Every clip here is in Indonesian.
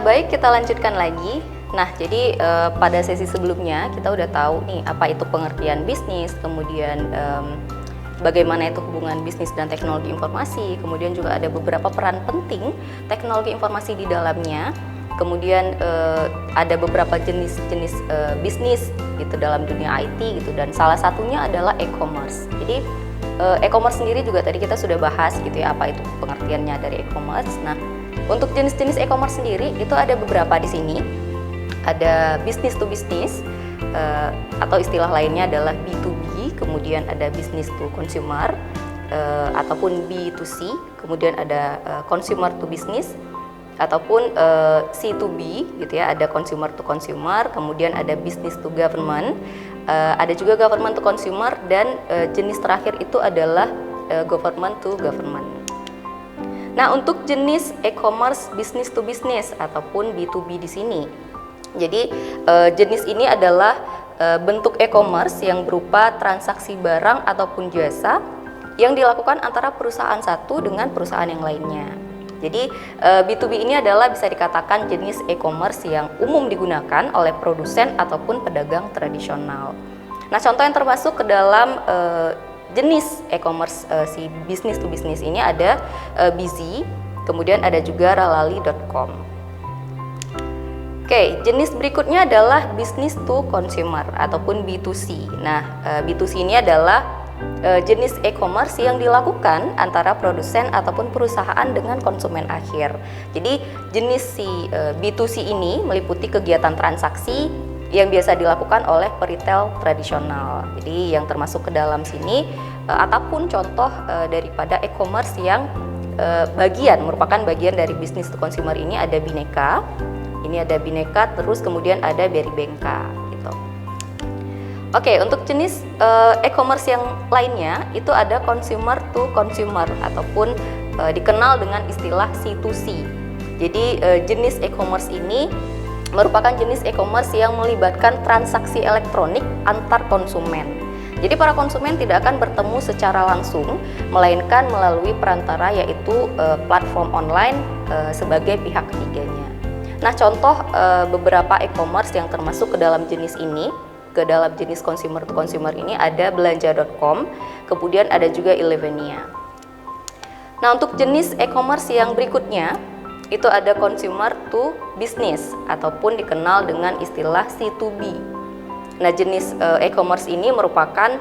Baik, kita lanjutkan lagi. Nah, jadi pada sesi sebelumnya kita udah tahu nih apa itu pengertian bisnis, kemudian bagaimana itu hubungan bisnis dan teknologi informasi, kemudian juga ada beberapa peran penting teknologi informasi di dalamnya, kemudian ada beberapa jenis-jenis bisnis gitu dalam dunia IT gitu, dan salah satunya adalah e-commerce. Jadi e-commerce sendiri juga tadi kita sudah bahas gitu ya, apa itu pengertiannya dari e-commerce. Nah, untuk jenis-jenis e-commerce sendiri itu ada beberapa di sini. Ada business to business atau istilah lainnya adalah B2B, kemudian ada business to consumer ataupun B2C, kemudian ada consumer to business ataupun C2B gitu ya, ada consumer to consumer, kemudian ada business to government, ada juga government to consumer, dan jenis terakhir itu adalah government to government. Nah, untuk jenis e-commerce business to business ataupun B2B di sini, jadi jenis ini adalah bentuk e-commerce yang berupa transaksi barang ataupun jasa yang dilakukan antara perusahaan satu dengan perusahaan yang lainnya. Jadi B2B ini adalah bisa dikatakan jenis e-commerce yang umum digunakan oleh produsen ataupun pedagang tradisional. Nah, contoh yang termasuk ke dalam jenis e-commerce si business to business ini ada Bizi, kemudian ada juga ralali.com. Oke, jenis berikutnya adalah business to consumer ataupun B2C. Nah, B2C ini adalah jenis e-commerce yang dilakukan antara produsen ataupun perusahaan dengan konsumen akhir. Jadi jenis si B2C ini meliputi kegiatan transaksi yang biasa dilakukan oleh peritel tradisional. Jadi yang termasuk ke dalam sini ataupun contoh daripada e-commerce yang merupakan bagian dari business to consumer ini ada Bineka. Ini ada Bineka, terus kemudian ada Berrybenka gitu. Oke, untuk jenis e-commerce yang lainnya itu ada consumer to consumer ataupun dikenal dengan istilah C2C. Jadi jenis e-commerce ini merupakan jenis e-commerce yang melibatkan transaksi elektronik antar konsumen. Jadi para konsumen tidak akan bertemu secara langsung, melainkan melalui perantara yaitu platform online sebagai pihak ketiganya. Nah, contoh beberapa e-commerce yang termasuk ke dalam jenis ini, ke dalam jenis consumer to consumer ini ada belanja.com, kemudian ada juga Elevenia. Nah, untuk jenis e-commerce yang berikutnya itu ada consumer to business ataupun dikenal dengan istilah C2B. Nah, jenis e-commerce ini merupakan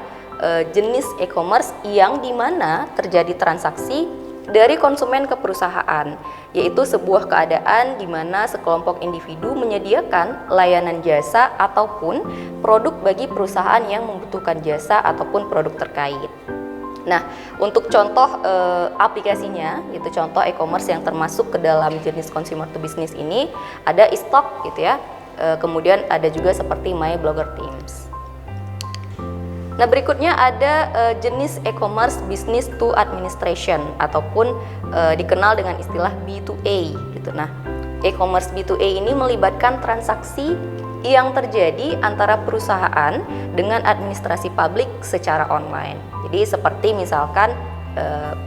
jenis e-commerce yang dimana terjadi transaksi dari konsumen ke perusahaan, yaitu sebuah keadaan di mana sekelompok individu menyediakan layanan jasa ataupun produk bagi perusahaan yang membutuhkan jasa ataupun produk terkait. Nah, untuk contoh aplikasinya, itu contoh e-commerce yang termasuk ke dalam jenis consumer to business ini ada e-stock gitu ya. Kemudian ada juga seperti My Blogger Teams. Nah, berikutnya ada jenis e-commerce business to administration ataupun dikenal dengan istilah B2A gitu. Nah, e-commerce B2A ini melibatkan transaksi yang terjadi antara perusahaan dengan administrasi publik secara online. Jadi seperti misalkan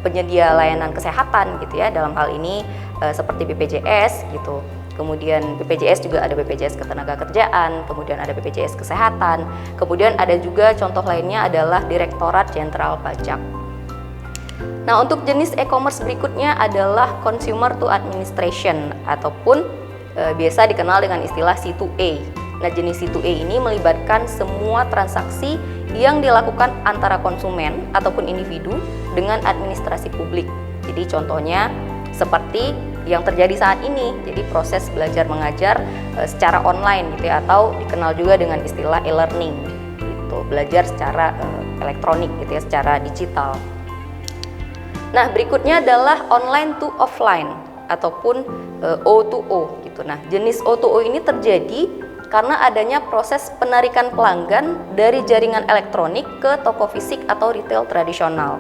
penyedia layanan kesehatan gitu ya, dalam hal ini seperti BPJS gitu. Kemudian BPJS juga ada BPJS Ketenagakerjaan, kemudian ada BPJS Kesehatan, kemudian ada juga contoh lainnya adalah Direktorat Jenderal Pajak. Nah, untuk jenis e-commerce berikutnya adalah consumer to administration ataupun biasa dikenal dengan istilah C2A. Nah, jenis C2A ini melibatkan semua transaksi yang dilakukan antara konsumen ataupun individu dengan administrasi publik. Jadi contohnya seperti yang terjadi saat ini, jadi proses belajar mengajar secara online gitu ya, atau dikenal juga dengan istilah e-learning gitu, belajar secara elektronik gitu ya, secara digital. Nah, berikutnya adalah online to offline ataupun O2O gitu. Nah, jenis O2O ini terjadi karena adanya proses penarikan pelanggan dari jaringan elektronik ke toko fisik atau retail tradisional.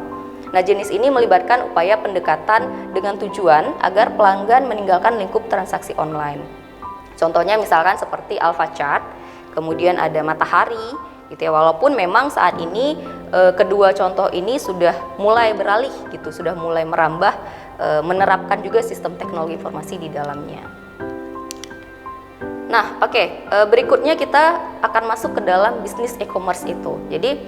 Nah, jenis ini melibatkan upaya pendekatan dengan tujuan agar pelanggan meninggalkan lingkup transaksi online. Contohnya misalkan seperti Alfachart, kemudian ada Matahari, gitu ya. Walaupun memang saat ini kedua contoh ini sudah mulai beralih gitu, sudah mulai merambah, menerapkan juga sistem teknologi informasi di dalamnya. Nah, oke, berikutnya kita akan masuk ke dalam bisnis e-commerce itu. Jadi,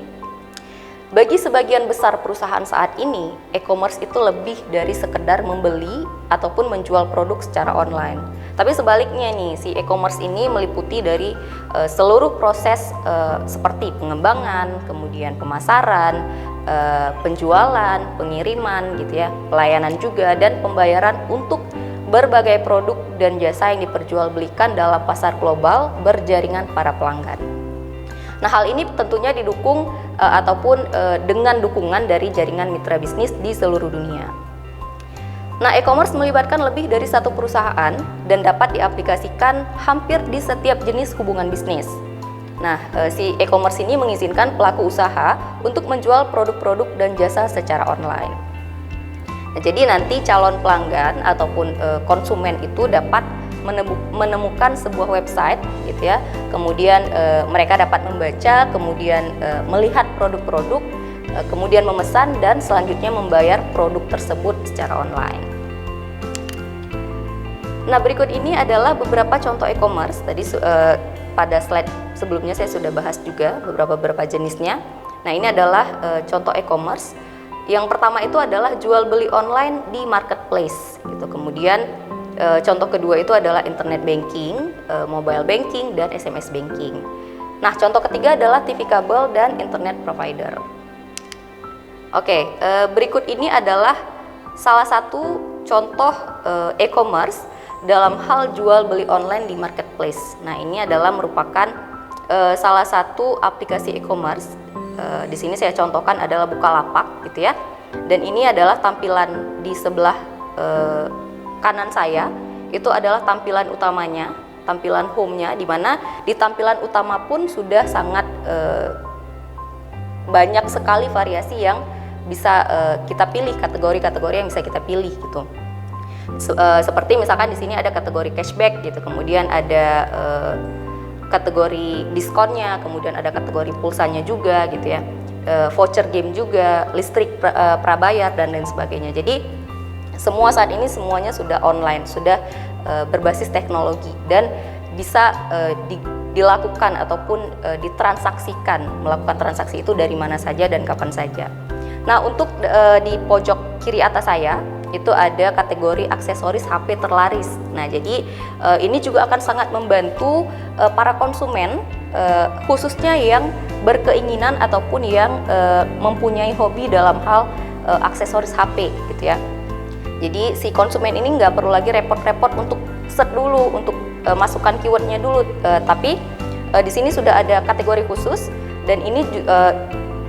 bagi sebagian besar perusahaan saat ini, e-commerce itu lebih dari sekedar membeli ataupun menjual produk secara online. Tapi sebaliknya nih, si e-commerce ini meliputi dari seluruh proses seperti pengembangan, kemudian pemasaran, penjualan, pengiriman gitu ya, pelayanan juga, dan pembayaran untuk berbagai produk dan jasa yang diperjualbelikan dalam pasar global berjaringan para pelanggan. Nah, hal ini tentunya didukung ataupun dengan dukungan dari jaringan mitra bisnis di seluruh dunia. Nah, e-commerce melibatkan lebih dari satu perusahaan dan dapat diaplikasikan hampir di setiap jenis hubungan bisnis. Nah, si e-commerce ini mengizinkan pelaku usaha untuk menjual produk-produk dan jasa secara online. Nah, jadi nanti calon pelanggan ataupun konsumen itu dapat menemukan sebuah website gitu ya. Kemudian mereka dapat membaca, kemudian melihat produk-produk, kemudian memesan dan selanjutnya membayar produk tersebut secara online. Nah, berikut ini adalah beberapa contoh e-commerce. Tadi pada slide sebelumnya saya sudah bahas juga beberapa jenisnya. Nah, ini adalah contoh e-commerce. Yang pertama itu adalah jual beli online di marketplace gitu. Kemudian contoh kedua itu adalah internet banking, mobile banking, dan SMS banking. Nah, contoh ketiga adalah TV kabel dan internet provider. Oke, berikut ini adalah salah satu contoh e-commerce dalam hal jual beli online di marketplace. Nah, ini adalah merupakan salah satu aplikasi e-commerce. Di sini saya contohkan adalah Bukalapak gitu ya. Dan ini adalah tampilan di sebelah kanan saya. Itu adalah tampilan utamanya, tampilan home-nya, di mana di tampilan utama pun sudah sangat banyak sekali variasi yang bisa kita pilih, kategori-kategori yang bisa kita pilih gitu. Seperti misalkan di sini ada kategori cashback gitu, kemudian ada kategori diskonnya, kemudian ada kategori pulsanya juga gitu ya, voucher game juga, listrik prabayar dan lain sebagainya. Jadi semua saat ini semuanya sudah online, sudah berbasis teknologi dan bisa dilakukan ataupun ditransaksikan, melakukan transaksi itu dari mana saja dan kapan saja. Nah, untuk di pojok kiri atas saya itu ada kategori aksesoris HP terlaris. Nah, jadi ini juga akan sangat membantu para konsumen khususnya yang berkeinginan ataupun yang mempunyai hobi dalam hal aksesoris HP gitu ya. Jadi si konsumen ini nggak perlu lagi repot-repot untuk search dulu, untuk masukkan keywordnya dulu, tapi di sini sudah ada kategori khusus dan ini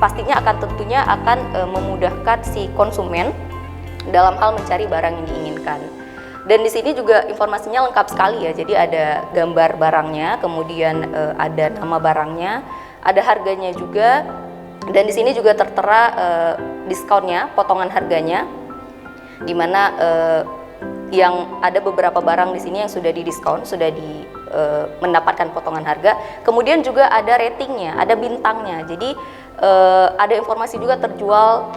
pastinya tentunya akan memudahkan si konsumen dalam hal mencari barang yang diinginkan. Dan di sini juga informasinya lengkap sekali ya. Jadi ada gambar barangnya, kemudian ada nama barangnya, ada harganya juga, dan di sini juga tertera diskonnya, potongan harganya, di mana yang ada beberapa barang di sini yang sudah didiskon, sudah mendapatkan potongan harga. Kemudian juga ada ratingnya, ada bintangnya. Jadi ada informasi juga terjual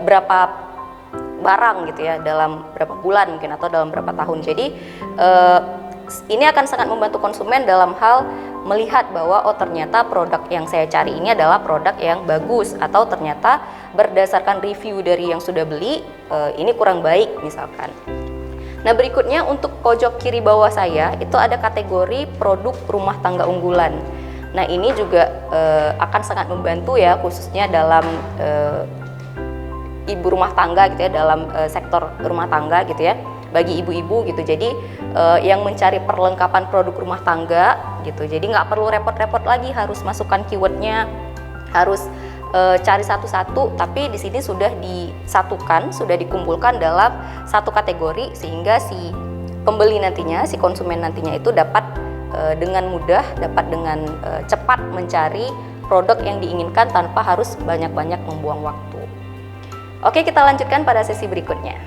berapa barang gitu ya, dalam berapa bulan mungkin atau dalam berapa tahun. Jadi ini akan sangat membantu konsumen dalam hal melihat bahwa oh ternyata produk yang saya cari ini adalah produk yang bagus, atau ternyata berdasarkan review dari yang sudah beli ini kurang baik misalkan. Nah, berikutnya untuk pojok kiri bawah saya itu ada kategori produk rumah tangga unggulan. Nah, ini juga akan sangat membantu ya, khususnya dalam ibu rumah tangga gitu ya, dalam sektor rumah tangga gitu ya, bagi ibu-ibu gitu. Jadi yang mencari perlengkapan produk rumah tangga gitu, jadi nggak perlu repot-repot lagi harus masukkan keywordnya, harus cari satu-satu, tapi di sini sudah disatukan, sudah dikumpulkan dalam satu kategori, sehingga si pembeli nantinya, si konsumen nantinya itu dapat dengan mudah, dapat dengan cepat mencari produk yang diinginkan tanpa harus banyak-banyak membuang waktu. Oke, kita lanjutkan pada sesi berikutnya.